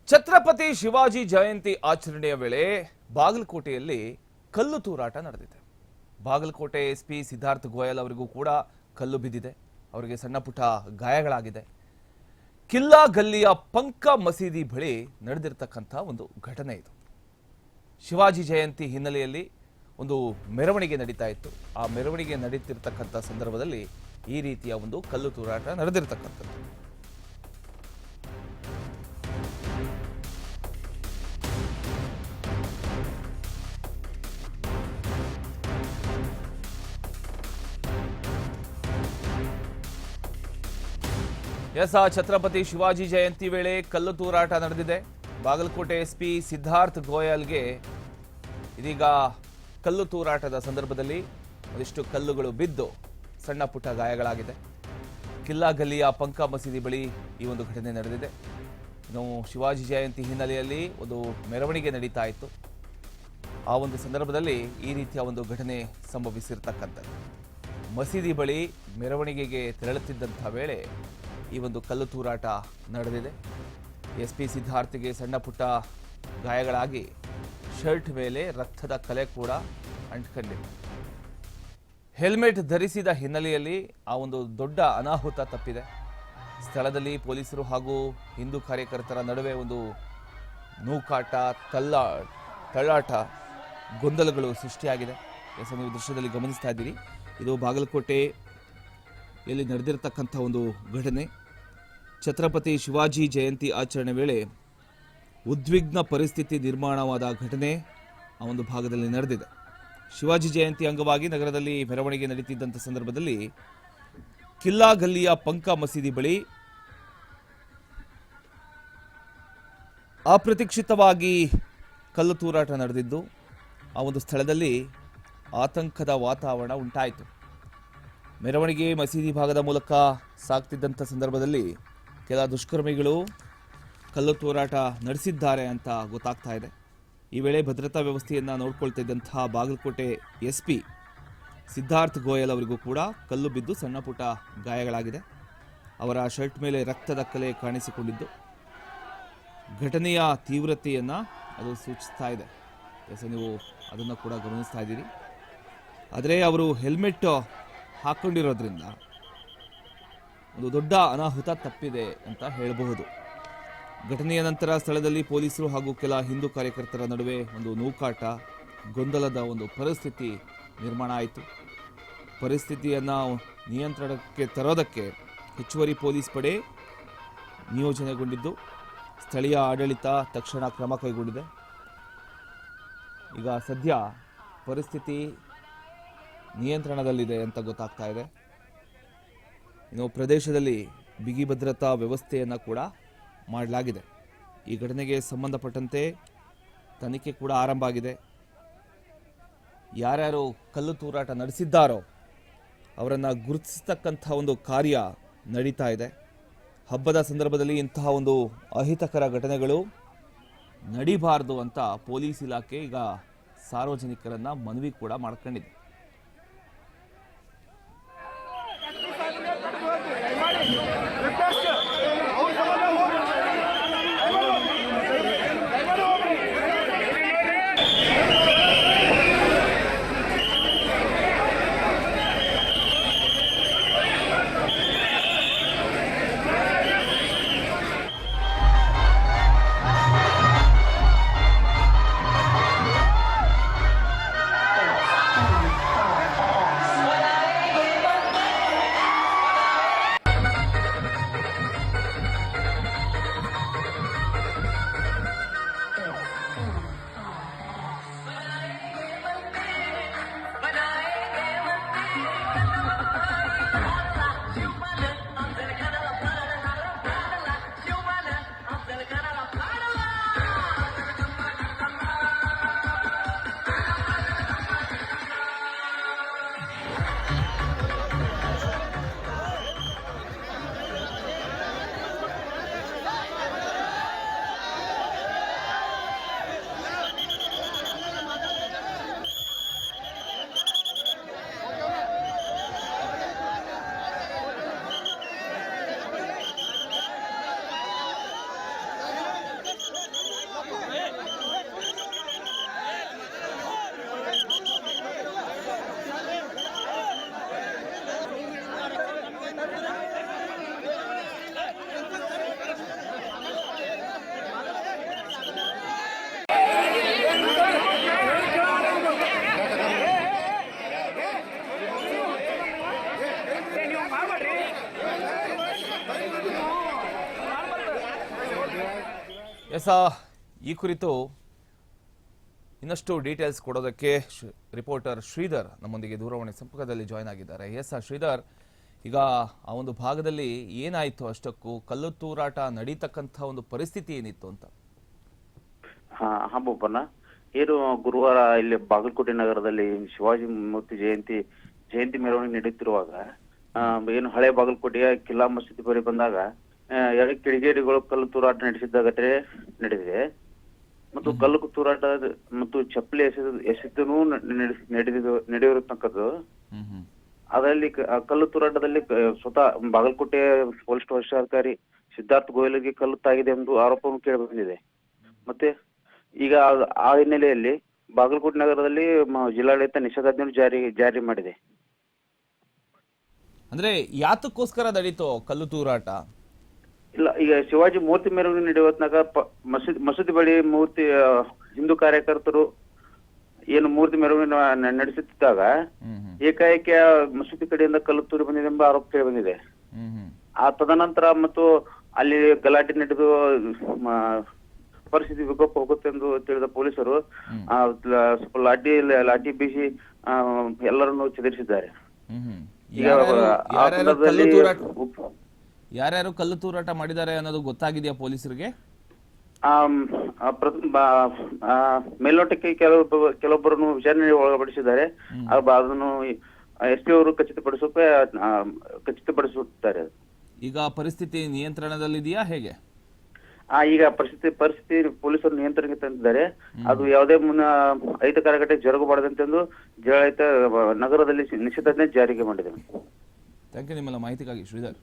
ಛತ್ರಪತಿ ಶಿವಾಜಿ ಜಯಂತಿ ಆಚರಣೆಯ ವೇಳೆ ಬಾಗಲಕೋಟೆಯಲ್ಲಿ ಕಲ್ಲು ತೂರಾಟ ನಡೆದಿದೆ. ಬಾಗಲಕೋಟೆ ಎಸ್ಪಿ ಸಿದ್ಧಾರ್ಥ ಗೋಯಲ್ ಅವರಿಗೂ ಕೂಡ ಕಲ್ಲು ಬಿದ್ದಿದೆ. ಅವರಿಗೆ ಸಣ್ಣ ಪುಟ್ಟ ಗಾಯಗಳಾಗಿದೆ. ಕಿಲ್ಲಾ ಗಲ್ಲಿಯ ಪಂಕ ಮಸೀದಿ ಬಳಿ ನಡೆದಿರತಕ್ಕಂಥ ಒಂದು ಘಟನೆ ಇದು. ಶಿವಾಜಿ ಜಯಂತಿ ಹಿನ್ನೆಲೆಯಲ್ಲಿ ಒಂದು ಮೆರವಣಿಗೆ ನಡೀತಾ ಇತ್ತು. ಆ ಮೆರವಣಿಗೆ ನಡೀತಿರ್ತಕ್ಕಂಥ ಸಂದರ್ಭದಲ್ಲಿ ಈ ರೀತಿಯ ಒಂದು ಕಲ್ಲು ತೂರಾಟ ನಡೆದಿರತಕ್ಕಂಥದ್ದು. ಛತ್ರಪತಿ ಶಿವಾಜಿ ಜಯಂತಿ ವೇಳೆ ಕಲ್ಲು ತೂರಾಟ ನಡೆದಿದೆ. ಬಾಗಲಕೋಟೆ ಎಸ್ಪಿ ಸಿದ್ಧಾರ್ಥ ಗೋಯಲ್ಗೆ ಇದೀಗ ಕಲ್ಲು ತೂರಾಟದ ಸಂದರ್ಭದಲ್ಲಿ ಒಂದಿಷ್ಟು ಕಲ್ಲುಗಳು ಬಿದ್ದು ಸಣ್ಣ ಪುಟ್ಟ ಗಾಯಗಳಾಗಿದೆ. ಕಿಲ್ಲಾ ಗಲ್ಲಿಯ ಪಂಕ ಮಸೀದಿ ಬಳಿ ಈ ಒಂದು ಘಟನೆ ನಡೆದಿದೆ. ಇನ್ನು ಶಿವಾಜಿ ಜಯಂತಿ ಹಿನ್ನೆಲೆಯಲ್ಲಿ ಒಂದು ಮೆರವಣಿಗೆ ನಡೀತಾ ಇತ್ತು. ಆ ಒಂದು ಸಂದರ್ಭದಲ್ಲಿ ಈ ರೀತಿಯ ಒಂದು ಘಟನೆ ಸಂಭವಿಸಿರ್ತಕ್ಕಂಥದ್ದು. ಮಸೀದಿ ಬಳಿ ಮೆರವಣಿಗೆಗೆ ತೆರಳುತ್ತಿದ್ದಂಥ ವೇಳೆ ಈ ಒಂದು ಕಲ್ಲು ತೂರಾಟ ನಡೆದಿದೆ. ಎಸ್ಪಿ ಸಿದ್ಧಾರ್ಥಿಗೆ ಸಣ್ಣ ಪುಟ್ಟ ಗಾಯಗಳಾಗಿ ಶರ್ಟ್ ಮೇಲೆ ರಕ್ತದ ಕಲೆ ಕೂಡ ಅಂಟ್ಕೊಂಡಿದೆ. ಹೆಲ್ಮೆಟ್ ಧರಿಸಿದ ಹಿನ್ನೆಲೆಯಲ್ಲಿ ಆ ಒಂದು ದೊಡ್ಡ ಅನಾಹುತ ತಪ್ಪಿದೆ. ಸ್ಥಳದಲ್ಲಿ ಪೊಲೀಸರು ಹಾಗೂ ಹಿಂದೂ ಕಾರ್ಯಕರ್ತರ ನಡುವೆ ಒಂದು ನೂಕಾಟ, ತಳ್ಳಾಟ, ಗೊಂದಲಗಳು ಸೃಷ್ಟಿಯಾಗಿದೆ. ನೀವು ದೃಶ್ಯದಲ್ಲಿ ಗಮನಿಸ್ತಾ ಇದ್ದೀರಿ. ಇದು ಬಾಗಲಕೋಟೆಯಲ್ಲಿ ನಡೆದಿರತಕ್ಕಂಥ ಒಂದು ಘಟನೆ. ಛತ್ರಪತಿ ಶಿವಾಜಿ ಜಯಂತಿ ಆಚರಣೆ ವೇಳೆ ಉದ್ವಿಗ್ನ ಪರಿಸ್ಥಿತಿ ನಿರ್ಮಾಣವಾದ ಘಟನೆ ಆ ಒಂದು ಭಾಗದಲ್ಲಿ ನಡೆದಿದೆ. ಶಿವಾಜಿ ಜಯಂತಿ ಅಂಗವಾಗಿ ನಗರದಲ್ಲಿ ಮೆರವಣಿಗೆ ನಡೀತಿದ್ದಂಥ ಸಂದರ್ಭದಲ್ಲಿ ಕಿಲ್ಲಾ ಗಲ್ಲಿಯ ಪಂಕ ಮಸೀದಿ ಬಳಿ ಅಪ್ರತೀಕ್ಷಿತವಾಗಿ ಕಲ್ಲು ತೂರಾಟ ನಡೆದಿದ್ದು ಆ ಒಂದು ಸ್ಥಳದಲ್ಲಿ ಆತಂಕದ ವಾತಾವರಣ ಉಂಟಾಯಿತು. ಮೆರವಣಿಗೆ ಮಸೀದಿ ಭಾಗದ ಮೂಲಕ ಸಾಗ್ತಿದ್ದಂಥ ಸಂದರ್ಭದಲ್ಲಿ ಕೆಲ ದುಷ್ಕರ್ಮಿಗಳು ಕಲ್ಲು ತೂರಾಟ ನಡೆಸಿದ್ದಾರೆ ಅಂತ ಗೊತ್ತಾಗ್ತಾ ಇದೆ. ಈ ವೇಳೆ ಭದ್ರತಾ ವ್ಯವಸ್ಥೆಯನ್ನು ನೋಡ್ಕೊಳ್ತಿದ್ದಂತಹ ಬಾಗಲಕೋಟೆ ಎಸ್ಪಿ ಸಿದ್ಧಾರ್ಥ ಗೋಯಲ್ ಅವರಿಗೂ ಕೂಡ ಕಲ್ಲು ಬಿದ್ದು ಸಣ್ಣ ಪುಟ್ಟ ಗಾಯಗಳಾಗಿದೆ. ಅವರ ಶರ್ಟ್ ಮೇಲೆ ರಕ್ತದ ಕಲೆ ಕಾಣಿಸಿಕೊಂಡಿದ್ದು ಘಟನೆಯ ತೀವ್ರತೆಯನ್ನು ಅದು ಸೂಚಿಸ್ತಾ ಇದೆ. ನೀವು ಅದನ್ನು ಕೂಡ ಗಮನಿಸ್ತಾ ಇದ್ದೀರಿ. ಆದರೆ ಅವರು ಹೆಲ್ಮೆಟ್ ಹಾಕ್ಕೊಂಡಿರೋದ್ರಿಂದ ಒಂದು ದೊಡ್ಡ ಅನಾಹುತ ತಪ್ಪಿದೆ ಅಂತ ಹೇಳಬಹುದು. ಘಟನೆಯ ನಂತರ ಸ್ಥಳದಲ್ಲಿ ಪೊಲೀಸರು ಹಾಗೂ ಕೆಲ ಹಿಂದೂ ಕಾರ್ಯಕರ್ತರ ನಡುವೆ ಒಂದು ನೂಕಾಟ, ಗೊಂದಲದ ಒಂದು ಪರಿಸ್ಥಿತಿ ನಿರ್ಮಾಣ ಆಯಿತು. ಪರಿಸ್ಥಿತಿಯನ್ನು ನಿಯಂತ್ರಣಕ್ಕೆ ತರೋದಕ್ಕೆ ಹೆಚ್ಚುವರಿ ಪೊಲೀಸ್ ಪಡೆ ನಿಯೋಜನೆಗೊಂಡಿದ್ದು ಸ್ಥಳೀಯ ಆಡಳಿತ ತಕ್ಷಣ ಕ್ರಮ ಕೈಗೊಂಡಿದೆ. ಈಗ ಸದ್ಯ ಪರಿಸ್ಥಿತಿ ನಿಯಂತ್ರಣದಲ್ಲಿದೆ ಅಂತ ಗೊತ್ತಾಗ್ತಾ ಇದೆ. ಇನ್ನು ಪ್ರದೇಶದಲ್ಲಿ ಬಿಗಿ ಭದ್ರತಾ ವ್ಯವಸ್ಥೆಯನ್ನು ಕೂಡ ಮಾಡಲಾಗಿದೆ. ಈ ಘಟನೆಗೆ ಸಂಬಂಧಪಟ್ಟಂತೆ ತನಿಖೆ ಕೂಡ ಆರಂಭ ಆಗಿದೆ. ಯಾರ್ಯಾರು ಕಲ್ಲು ತೂರಾಟ ನಡೆಸಿದ್ದಾರೋ ಅವರನ್ನು ಗುರುತಿಸ್ತಕ್ಕಂಥ ಒಂದು ಕಾರ್ಯ ನಡೀತಾ ಇದೆ. ಹಬ್ಬದ ಸಂದರ್ಭದಲ್ಲಿ ಇಂತಹ ಒಂದು ಅಹಿತಕರ ಘಟನೆಗಳು ನಡೀಬಾರದು ಅಂತ ಪೊಲೀಸ್ ಇಲಾಖೆ ಈಗ ಸಾರ್ವಜನಿಕರನ್ನ ಮನವಿ ಕೂಡ ಮಾಡ್ಕೊಂಡಿದೆ. ಎಸ್ ಈ ಕುರಿತು ಇನ್ನಷ್ಟು ಡೀಟೇಲ್ಸ್ ಕೊಡೋದಕ್ಕೆ ರಿಪೋರ್ಟರ್ ಶ್ರೀಧರ್ ನಮ್ಮೊಂದಿಗೆ ದೂರವಾಣಿ ಸಂಪರ್ಕದಲ್ಲಿ ಜಾಯ್ನ್ ಆಗಿದ್ದಾರೆ. ಎಸ್ ಶ್ರೀಧರ್, ಈಗ ಆ ಒಂದು ಭಾಗದಲ್ಲಿ ಏನಾಯಿತು, ಅಷ್ಟಕ್ಕೂ ಕಲ್ಲು ತೂರಾಟ ನಡೀತಕ್ಕಂಥ ಒಂದು ಪರಿಸ್ಥಿತಿ ಏನಿತ್ತು ಅಂತ? ಹಾ ಬೋಪಣ್ಣ, ಏನು ಗುರುವಾರ ಇಲ್ಲಿ ಬಾಗಲಕೋಟೆ ನಗರದಲ್ಲಿ ಶಿವಾಜಿ ಮೂರ್ತಿ ಜಯಂತಿ ಮೆರವಣಿಗೆ ನಡೆಯುತ್ತಿರುವಾಗ ಏನು ಹಳೆ ಬಾಗಲಕೋಟೆಯ ಕಿಲ್ಲಾ ಮಸೀದಿ ಬಳಿ ಬಂದಾಗ ಎರಡು ಕಿಡಿಗೇಡಿಗಳು ಕಲ್ಲು ತೂರಾಟ ನಡೆಸಿದ್ದ ಘಟನೆ ನಡೆದಿದೆ. ಮತ್ತು ಕಲ್ಲು ತೂರಾಟ ಮತ್ತು ಚಪ್ಪಲಿ ಎಸೆತನೂ ನಡೆದಿರತಕ್ಕದ್ದು. ಅದರಲ್ಲಿ ಕಲ್ಲು ತೂರಾಟದಲ್ಲಿ ಸ್ವತಃ ಬಾಗಲಕೋಟೆ ಪೊಲೀಸ್ ವರಿಷ್ಠಾಧಿಕಾರಿ ಸಿದ್ಧಾರ್ಥ ಗೋಯಲ್ಗೆ ಕಲ್ಲು ತಾಗಿದೆ ಎಂದು ಆರೋಪವನ್ನು ಕೇಳಿ ಬಂದಿದೆ. ಮತ್ತೆ ಈಗ ಆ ಹಿನ್ನೆಲೆಯಲ್ಲಿ ಬಾಗಲಕೋಟೆ ನಗರದಲ್ಲಿ ಜಿಲ್ಲಾಡಳಿತ ನಿಷೇಧಾಜ್ಞೆ ಜಾರಿ ಮಾಡಿದೆ. ಅಂದ್ರೆ ಯಾತಕ್ಕೋಸ್ಕರ ನಡೀತು ಕಲ್ಲು ತೂರಾಟ? ಇಲ್ಲ, ಈಗ ಶಿವಾಜಿ ಮೂರ್ತಿ ಮೆರವಣಿಗೆ ನಡೆಯುವಾಗ ಮಸೂದಿ ಬಳಿ ಮೂರ್ತಿ ಹಿಂದೂ ಕಾರ್ಯಕರ್ತರು ಏನು ಮೂರ್ತಿ ಮೆರವಣಿಗೆ ನಡೆಸುತ್ತಿದ್ದಾಗ ಏಕಾಏಕಿ ಮಸೂದಿ ಕಡೆಯಿಂದ ಕಲ್ಲು ತೂರಿ ಬಂದಿದೆ ಎಂಬ ಆರೋಪ ಕೇಳಿ ಬಂದಿದೆ. ಆ ತದನಂತರ ಮತ್ತು ಅಲ್ಲಿ ಗಲಾಟೆ ನಡೆದು ಪರಿಸ್ಥಿತಿ ವಿಕೋಪ ಹೋಗುತ್ತೆ ಎಂದು ತಿಳಿದ ಪೊಲೀಸರು ಸ್ವಲ್ಪ ಲಾಠಿ ಬೀಸಿ ಎಲ್ಲರನ್ನು ಚದುರಿಸಿದ್ದಾರೆ. ಯಾರ್ಯಾರು ಕಲ್ಲು ತೂರಾಟ ಮಾಡಿದ್ದಾರೆ ಅನ್ನೋದು ಗೊತ್ತಾಗಿದೆಯಾ ಪೊಲೀಸರಿಗೆ? ಮೇಲ್ನೋಟಕ್ಕೆ ಕೆಲವೊಬ್ಬರನ್ನು ವಿಚಾರಣೆ ಒಳಪಡಿಸಿದ್ದಾರೆ. ಅದನ್ನು ಎಸ್ ಪಿ ಅವರು ಖಚಿತಪಡಿಸುತ್ತಾರೆ. ಈಗ ಪರಿಸ್ಥಿತಿ ನಿಯಂತ್ರಣದಲ್ಲಿದೆಯಾ ಹೇಗೆ? ಈಗ ಪರಿಸ್ಥಿತಿ ಪೊಲೀಸರು ನಿಯಂತ್ರಣಕ್ಕೆ ತಂದಿದ್ದಾರೆ. ಅದು ಯಾವುದೇ ಅಹಿತಕರ ಘಟನೆ ಜರುಗಬಾರದಂತೆಂದು ಜಿಲ್ಲಾಡಳಿತ ನಗರದಲ್ಲಿ ನಿಷೇಧಾಜ್ಞೆ ಜಾರಿಗೆ ಮಾಡಿದೆ. ಥ್ಯಾಂಕ್ ಯು ನಿಮ್ಮೆಲ್ಲ ಮಾಹಿತಿಗಾಗಿ ಶ್ರೀಧರ್.